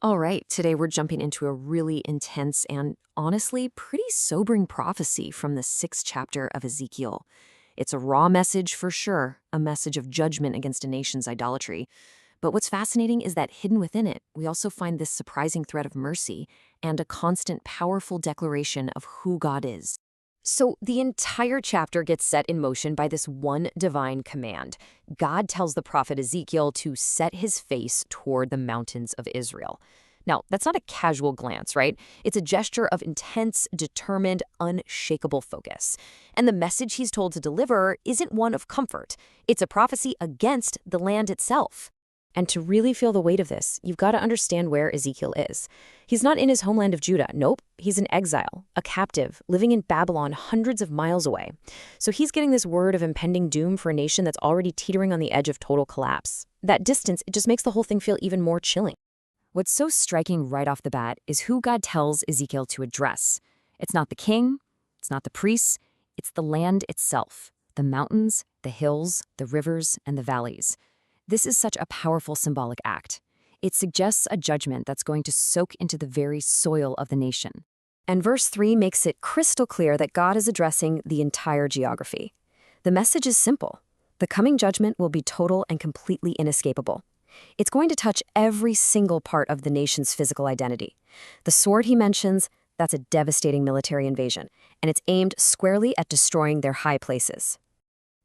All right, today we're jumping into a really intense and honestly pretty sobering prophecy from the 6th chapter of Ezekiel. It's a raw message for sure, a message of judgment against a nation's idolatry. But what's fascinating is that hidden within it, we also find this surprising thread of mercy and a constant, powerful declaration of who God is. So the entire chapter gets set in motion by this one divine command. God tells the prophet Ezekiel to set his face toward the mountains of Israel. Now, that's not a casual glance, right? It's a gesture of intense, determined, unshakable focus. And the message he's told to deliver isn't one of comfort. It's a prophecy against the land itself. And to really feel the weight of this, you've got to understand where Ezekiel is. He's not in his homeland of Judah. Nope, he's in exile, a captive, living in Babylon hundreds of miles away. So he's getting this word of impending doom for a nation that's already teetering on the edge of total collapse. That distance, it just makes the whole thing feel even more chilling. What's so striking right off the bat is who God tells Ezekiel to address. It's not the king, it's not the priests, it's the land itself, the mountains, the hills, the rivers, and the valleys. This is such a powerful symbolic act. It suggests a judgment that's going to soak into the very soil of the nation. And verse 3 makes it crystal clear that God is addressing the entire geography. The message is simple. The coming judgment will be total and completely inescapable. It's going to touch every single part of the nation's physical identity. The sword he mentions, that's a devastating military invasion, and it's aimed squarely at destroying their high places.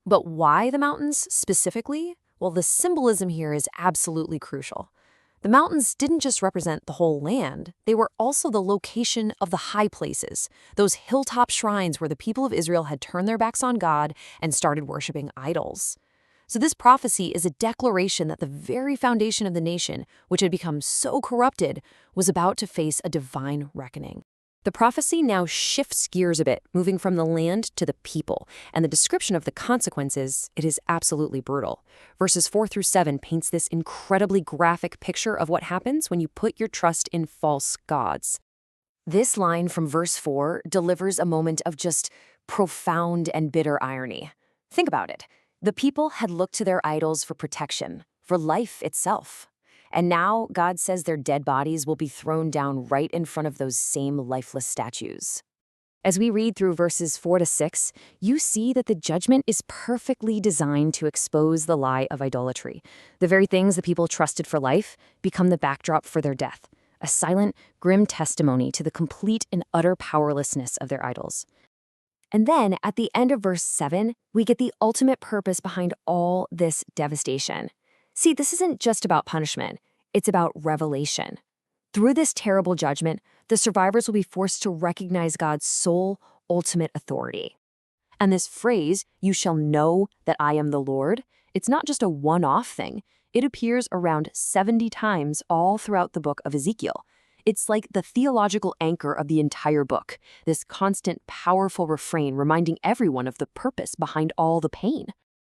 But why the mountains specifically? Well, the symbolism here is absolutely crucial. The mountains didn't just represent the whole land, they were also the location of the high places, those hilltop shrines where the people of Israel had turned their backs on God and started worshiping idols. So this prophecy is a declaration that the very foundation of the nation, which had become so corrupted, was about to face a divine reckoning. The prophecy now shifts gears a bit, moving from the land to the people, and the description of the consequences, it is absolutely brutal. Verses 4 through 7 paints this incredibly graphic picture of what happens when you put your trust in false gods. This line from verse 4 delivers a moment of just profound and bitter irony. Think about it. The people had looked to their idols for protection, for life itself. And now God says their dead bodies will be thrown down right in front of those same lifeless statues. As we read through verses 4 to 6, you see that the judgment is perfectly designed to expose the lie of idolatry. The very things the people trusted for life become the backdrop for their death, a silent, grim testimony to the complete and utter powerlessness of their idols. And then, at the end of verse 7, we get the ultimate purpose behind all this devastation. See, this isn't just about punishment, it's about revelation. Through this terrible judgment, the survivors will be forced to recognize God's sole, ultimate authority. And this phrase, "you shall know that I am the Lord," it's not just a one-off thing. It appears around 70 times all throughout the book of Ezekiel. It's like the theological anchor of the entire book, this constant, powerful refrain reminding everyone of the purpose behind all the pain.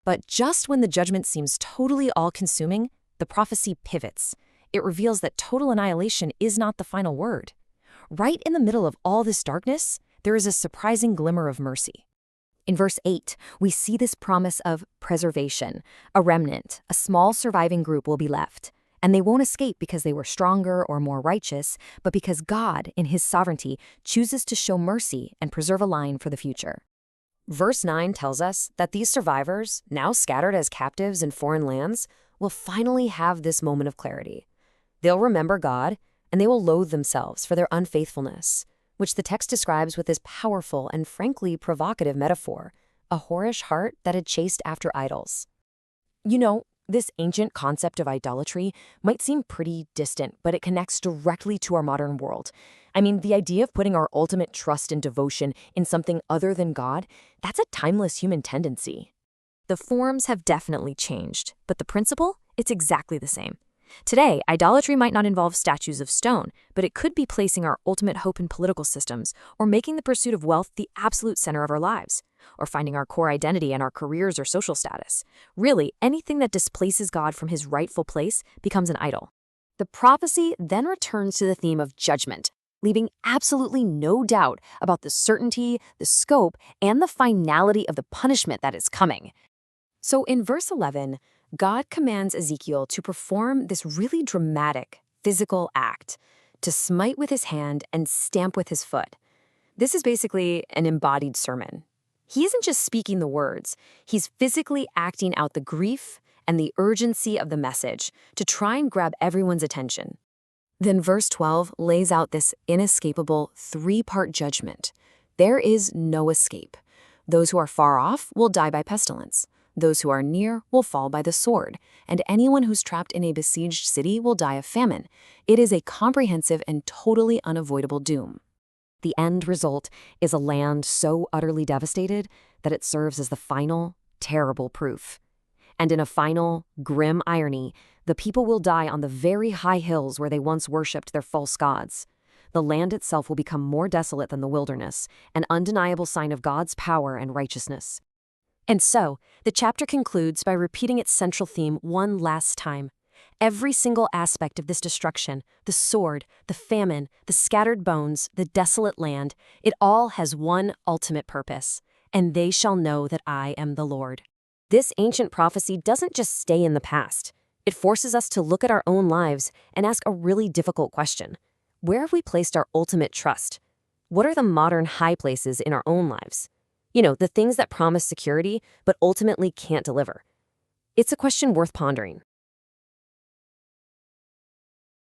But just when the judgment seems totally all-consuming, the prophecy pivots. It reveals that total annihilation is not the final word. Right in the middle of all this darkness, there is a surprising glimmer of mercy. In verse 8, we see this promise of preservation. A remnant, a small surviving group will be left. And they won't escape because they were stronger or more righteous, but because God, in his sovereignty, chooses to show mercy and preserve a line for the future. Verse 9 tells us that these survivors, now scattered as captives in foreign lands, will finally have this moment of clarity. They'll remember God, and they will loathe themselves for their unfaithfulness, which the text describes with this powerful and frankly provocative metaphor, a whorish heart that had chased after idols. You know, this ancient concept of idolatry might seem pretty distant, but it connects directly to our modern world. I mean, the idea of putting our ultimate trust and devotion in something other than God, that's a timeless human tendency. The forms have definitely changed, but the principle, it's exactly the same. Today, idolatry might not involve statues of stone, but it could be placing our ultimate hope in political systems, or making the pursuit of wealth the absolute center of our lives, or finding our core identity in our careers or social status. Really, anything that displaces God from his rightful place becomes an idol. The prophecy then returns to the theme of judgment, leaving absolutely no doubt about the certainty, the scope, and the finality of the punishment that is coming. So in verse 11, God commands Ezekiel to perform this really dramatic, physical act, to smite with his hand and stamp with his foot. This is basically an embodied sermon. He isn't just speaking the words, he's physically acting out the grief and the urgency of the message to try and grab everyone's attention. Then verse 12 lays out this inescapable three-part judgment. There is no escape. Those who are far off will die by pestilence. Those who are near will fall by the sword, and anyone who's trapped in a besieged city will die of famine. It is a comprehensive and totally unavoidable doom. The end result is a land so utterly devastated that it serves as the final, terrible proof. And in a final, grim irony, the people will die on the very high hills where they once worshipped their false gods. The land itself will become more desolate than the wilderness, an undeniable sign of God's power and righteousness. And so, the chapter concludes by repeating its central theme one last time. Every single aspect of this destruction, the sword, the famine, the scattered bones, the desolate land, it all has one ultimate purpose. And they shall know that I am the Lord. This ancient prophecy doesn't just stay in the past. It forces us to look at our own lives and ask a really difficult question. Where have we placed our ultimate trust? What are the modern high places in our own lives? The things that promise security but ultimately can't deliver. It's a question worth pondering.